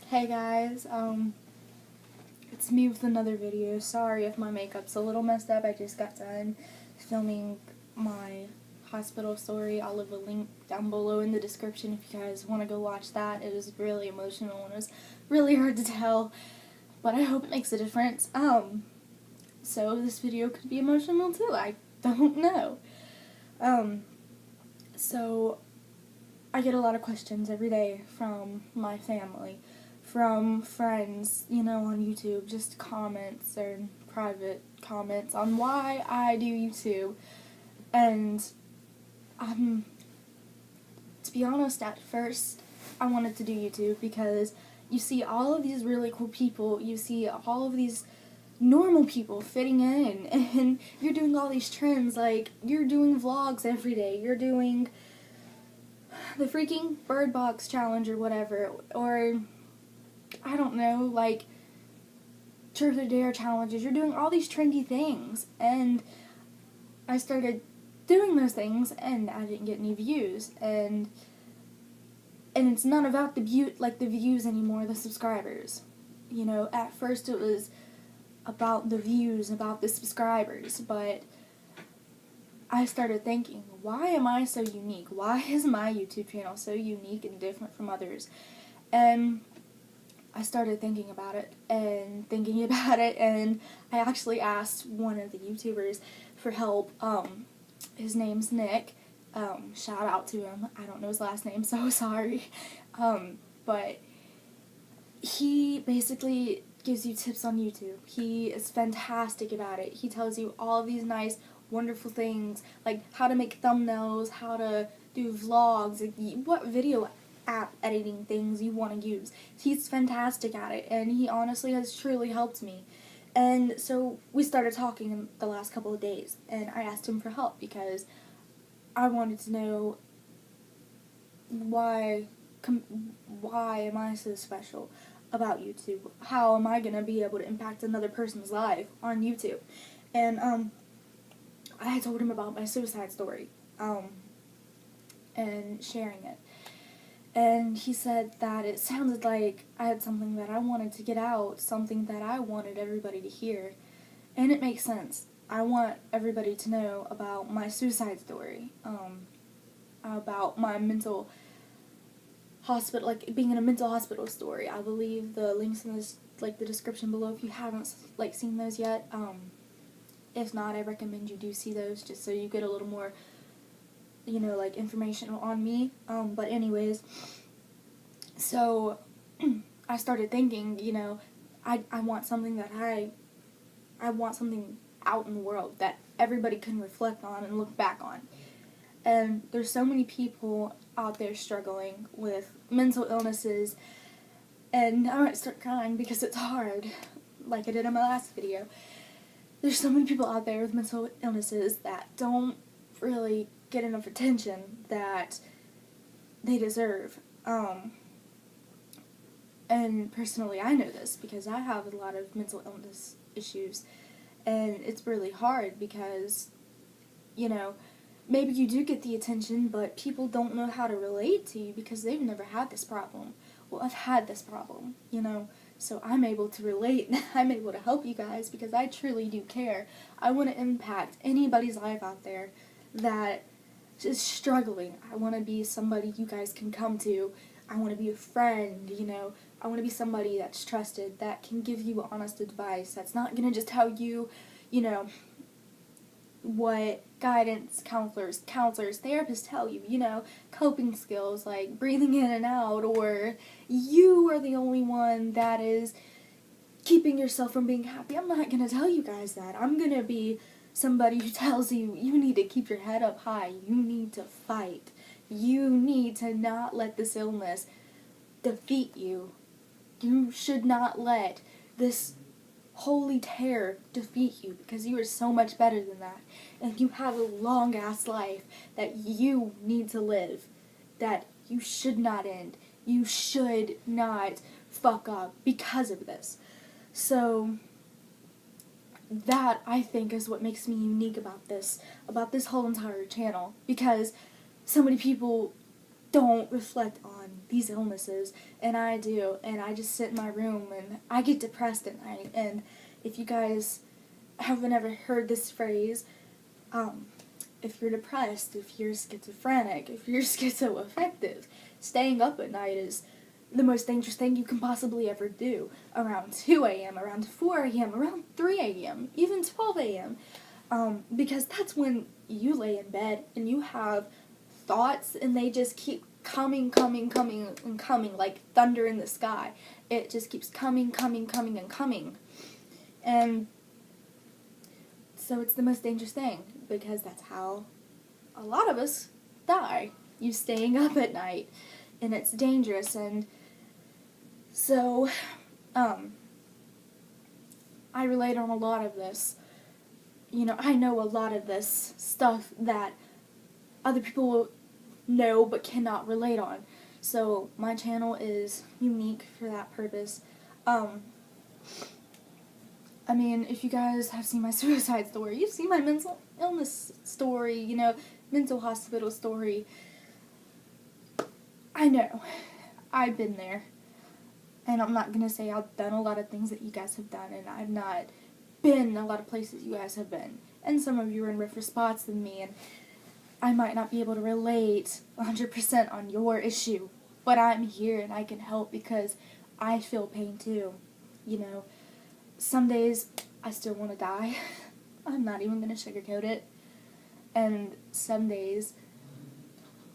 Hey guys, it's me with another video. Sorry if my makeup's a little messed up. I just got done filming my hospital story. I'll leave a link down below in the description if you guys want to go watch that. It was really emotional and it was really hard to tell, but I hope it makes a difference. So this video could be emotional too. I don't know. So I get a lot of questions every day from my family, from friends, on YouTube, just comments or private comments on why I do YouTube. And to be honest, at first I wanted to do YouTube because you see all of these really cool people, you see all of these normal people fitting in, and you're doing all these trends, like you're doing vlogs every day, you're doing the freaking bird box challenge or whatever, or I don't know, like truth or dare challenges, you're doing all these trendy things, and I started doing those things and I didn't get any views, and it's not about the views anymore, the subscribers. At first it was about the views, about the subscribers, but I started thinking, why am I so unique? Why is my YouTube channel so unique and different from others? And I started thinking about it, and I actually asked one of the YouTubers for help. His name's Nick. Shout out to him. I don't know his last name, so sorry. But he basically gives you tips on YouTube. He is fantastic about it. He tells you all of these nice, wonderful things, like how to make thumbnails, how to do vlogs, like what video app editing things you want to use. He's fantastic at it, and he honestly has truly helped me. And so we started talking in the last couple of days, and I asked him for help because I wanted to know why am I so special about YouTube? How am I going to be able to impact another person's life on YouTube? And I told him about my suicide story, and sharing it. And he said that it sounded like I had something that I wanted to get out, something that I wanted everybody to hear. And it makes sense. I want everybody to know about my suicide story, about my mental hospital, like being in a mental hospital story. I will leave the links in this, the description below if you haven't seen those yet. If not, I recommend you do see those just so you get a little more information on me. But anyways, so I started thinking, I want something that I want something out in the world that everybody can reflect on and look back on. And there's so many people out there struggling with mental illnesses, and I might start crying because it's hard, like I did in my last video. There's so many people out there with mental illnesses that don't really get enough attention that they deserve. And personally, I know this because I have a lot of mental illness issues, and it's really hard because, maybe you do get the attention, but people don't know how to relate to you because they've never had this problem. Well, I've had this problem, so I'm able to relate, and I'm able to help you guys because I truly do care. I want to impact anybody's life out there that is struggling. I want to be somebody you guys can come to. I want to be a friend, I want to be somebody that's trusted, that can give you honest advice, that's not going to just tell you, what guidance counselors, therapists tell you, coping skills like breathing in and out, or you are the only one that is keeping yourself from being happy. I'm not going to tell you guys that. I'm going to be somebody who tells you, you need to keep your head up high, you need to fight, you need to not let this illness defeat you. You should not let this holy terror defeat you because you are so much better than that. And you have a long-ass life that you need to live, that you should not end. You should not fuck up because of this. So that, I think, is what makes me unique about this whole entire channel, because so many people don't reflect on these illnesses, and I do, and I just sit in my room, and I get depressed at night. And if you guys haven't ever heard this phrase, if you're depressed, if you're schizophrenic, if you're schizoaffective, staying up at night is the most dangerous thing you can possibly ever do. Around 2 a.m., around 4 a.m., around 3 a.m., even 12 a.m., because that's when you lay in bed and you have thoughts, and they just keep coming and coming like thunder in the sky. It just keeps coming and coming. And so it's the most dangerous thing, because that's how a lot of us die. You staying up at night, and it's dangerous. And so I relate on a lot of this. I know a lot of this stuff that other people will know but cannot relate on. So my channel is unique for that purpose. I mean, if you guys have seen my suicide story, you've seen my mental illness story, mental hospital story. I know. I've been there. And I'm not going to say I've done a lot of things that you guys have done, and I've not been a lot of places you guys have been. And some of you are in rougher spots than me, and I might not be able to relate 100% on your issue, but I'm here and I can help because I feel pain too. Some days I still want to die. I'm not even going to sugarcoat it. And some days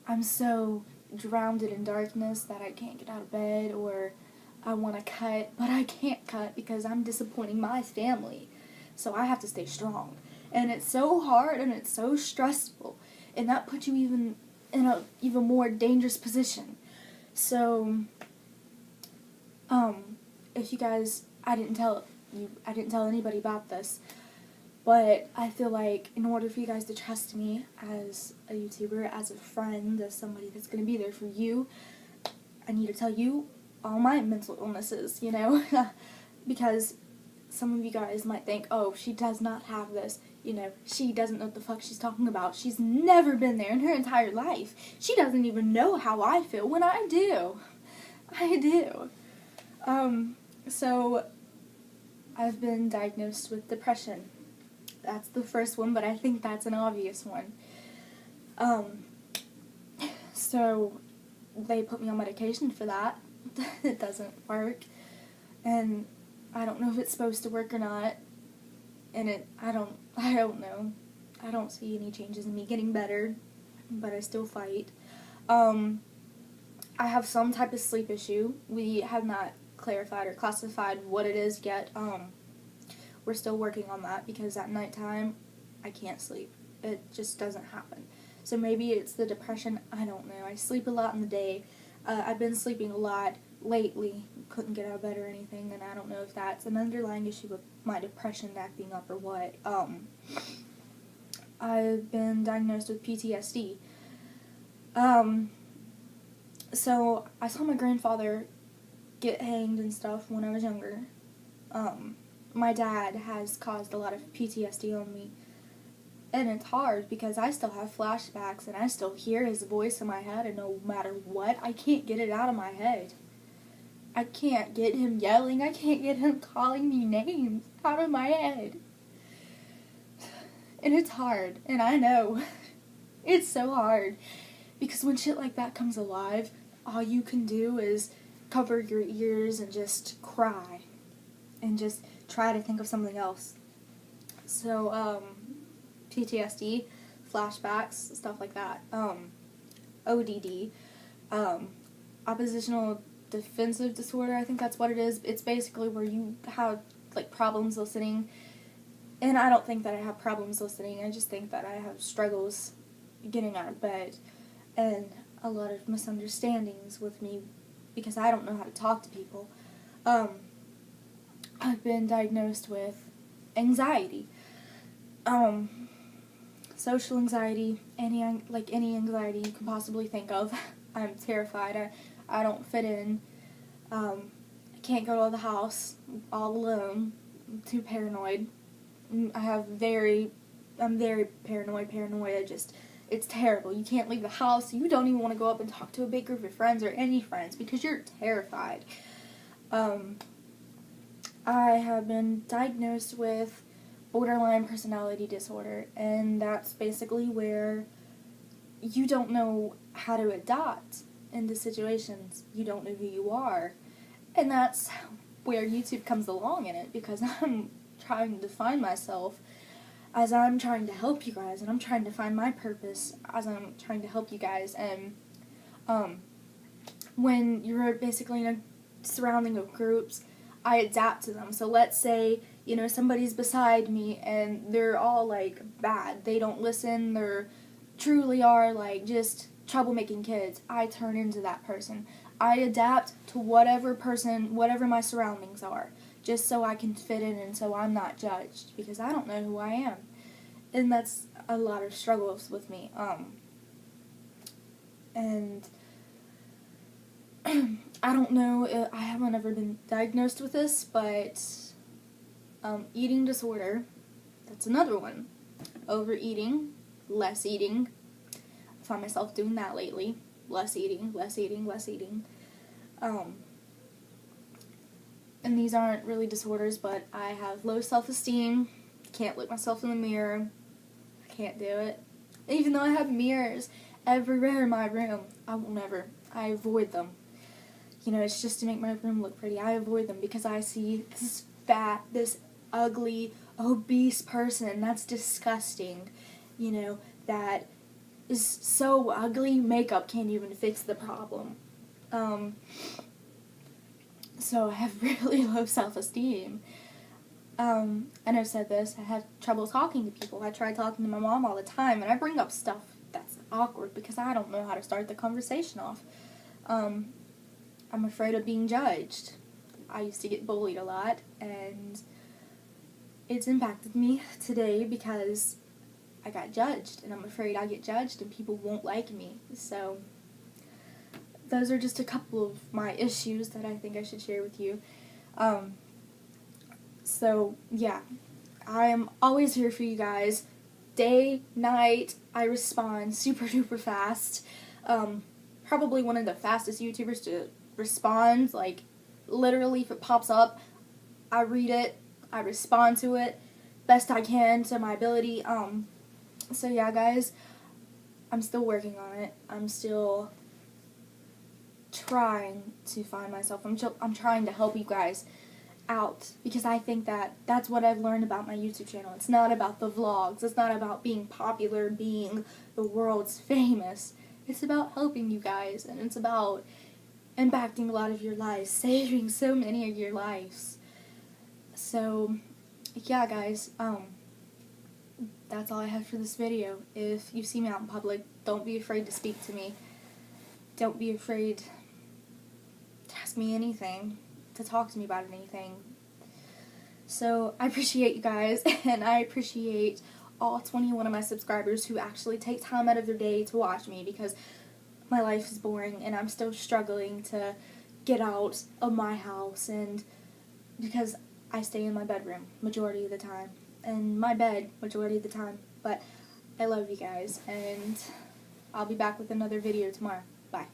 I'm so drowned in darkness that I can't get out of bed, or I want to cut, but I can't cut because I'm disappointing my family. So I have to stay strong. And it's so hard and it's so stressful. And that puts you even in a even more dangerous position. So, if you guys, I didn't tell anybody about this, but I feel like in order for you guys to trust me as a YouTuber, as a friend, as somebody that's going to be there for you, I need to tell you all my mental illnesses, because some of you guys might think, oh, she does not have this, she doesn't know what the fuck she's talking about. She's never been there in her entire life. She doesn't even know how I feel when I do. I do. So I've been diagnosed with depression. That's the first one, but I think that's an obvious one. So they put me on medication for that. It doesn't work. And I don't know if it's supposed to work or not. And I don't know. I don't see any changes in me getting better, but I still fight. I have some type of sleep issue. We have not clarified or classified what it is yet. We're still working on that because at nighttime I can't sleep. It just doesn't happen. So maybe it's the depression. I don't know. I sleep a lot in the day. I've been sleeping a lot lately. Couldn't get out of bed or anything, and I don't know if that's an underlying issue with my depression acting up or what. I've been diagnosed with PTSD. So I saw my grandfather get hanged and stuff when I was younger. My dad has caused a lot of PTSD on me. And it's hard because I still have flashbacks and I still hear his voice in my head, and no matter what, I can't get it out of my head. I can't get him yelling. I can't get him calling me names out of my head. And it's hard. And I know. It's so hard. Because when shit like that comes alive, all you can do is cover your ears and just cry. And just try to think of something else. So, PTSD, flashbacks, stuff like that. ODD, oppositional defensive disorder, I think that's what it is. It's basically where you have, problems listening. And I don't think that I have problems listening. I just think that I have struggles getting out of bed. And a lot of misunderstandings with me because I don't know how to talk to people. I've been diagnosed with anxiety. Social anxiety, any anxiety you can possibly think of. I'm terrified. I don't fit in. I can't go to the house all alone. I'm too paranoid. I'm very paranoid. Paranoia just It's terrible. You can't leave the house. You don't even want to go up and talk to a big group of friends or any friends because you're terrified. I have been diagnosed with borderline personality disorder, and that's basically where you don't know how to adapt into situations. You don't know who you are. And that's where YouTube comes along in it, because I'm trying to find myself as I'm trying to help you guys, and I'm trying to find my purpose as I'm trying to help you guys. And when you're basically in a surrounding of groups, I adapt to them. So let's say, you know, somebody's beside me and they're all like bad. They don't listen. They're truly are like just troublemaking kids. I turn into that person. I adapt to whatever my surroundings are, just so I can fit in and so I'm not judged, because I don't know who I am. And that's a lot of struggles with me. And I don't know, I haven't ever been diagnosed with this, but eating disorder, that's another one. Overeating, less eating. I find myself doing that lately. Less eating. And these aren't really disorders, but I have low self-esteem. Can't look myself in the mirror. I can't do it. Even though I have mirrors everywhere in my room, I avoid them. You know, it's just to make my room look pretty. I avoid them because I see this fat, this ugly, obese person. That's disgusting. You know, that is so ugly, makeup can't even fix the problem. So I have really low self-esteem. And I've said this, I have trouble talking to people. I try talking to my mom all the time, and I bring up stuff that's awkward because I don't know how to start the conversation off. I'm afraid of being judged. I used to get bullied a lot, and it's impacted me today because I got judged, and I'm afraid I'll get judged and people won't like me. So those are just a couple of my issues that I think I should share with you. So yeah, I am always here for you guys. Day, night, I respond super duper fast. Probably one of the fastest YouTubers to respond. Like, literally, if it pops up, I read it, I respond to it best I can to my ability. So yeah, guys, I'm still working on it. I'm still trying to find myself. I'm trying to help you guys out, because I think that that's what I've learned about my YouTube channel. It's not about the vlogs. It's not about being popular, being the world's famous. It's about helping you guys, and it's about impacting a lot of your lives, saving so many of your lives. So yeah, guys, that's all I have for this video. If you see me out in public, don't be afraid to speak to me. Don't be afraid to ask me anything, to talk to me about anything. So I appreciate you guys, and I appreciate all 21 of my subscribers who actually take time out of their day to watch me, because my life is boring and I'm still struggling to get out of my house, and because I stay in my bedroom majority of the time, and my bed majority of the time. But I love you guys, and I'll be back with another video tomorrow. Bye.